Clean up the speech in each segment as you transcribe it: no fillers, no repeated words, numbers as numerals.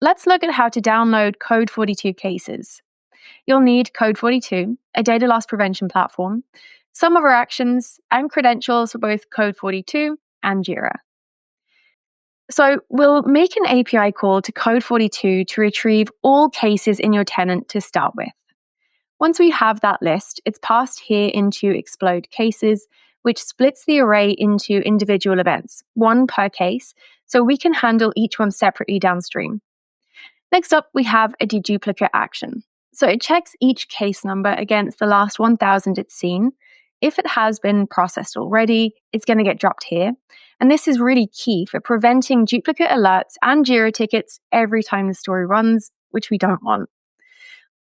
let's look at how to download Code42 cases. You'll need Code42, a data loss prevention platform, some of our actions, and credentials for both Code42 and Jira. So we'll make an API call to Code42 to retrieve all cases in your tenant to start with. Once we have that list, it's passed here into explode cases, which splits the array into individual events, one per case, so we can handle each one separately downstream. Next up, we have a deduplicate action. So it checks each case number against the last 1,000 it's seen. If it has been processed already, it's going to get dropped here. And this is really key for preventing duplicate alerts and Jira tickets every time the story runs, which we don't want.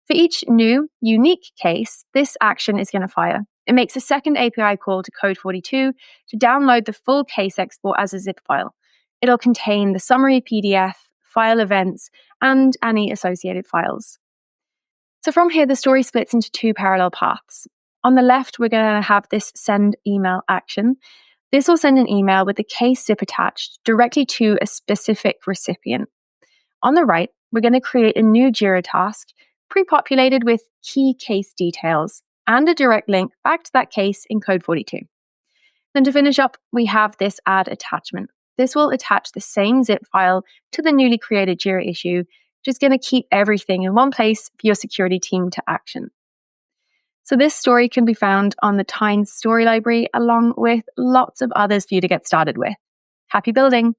For each new, unique case, this action is going to fire. It makes a second API call to Code42 to download the full case export as a zip file. It'll contain the summary PDF, file events, and any associated files. So from here, the story splits into two parallel paths. On the left, we're going to have this send email action. This will send an email with the case zip attached directly to a specific recipient. On the right, we're going to create a new Jira task pre-populated with key case details and a direct link back to that case in Code42. Then to finish up, we have this add attachment. This will attach the same zip file to the newly created Jira issue, just going to keep everything in one place for your security team to action. So this story can be found on the Tynes story library along with lots of others for you to get started with. Happy building!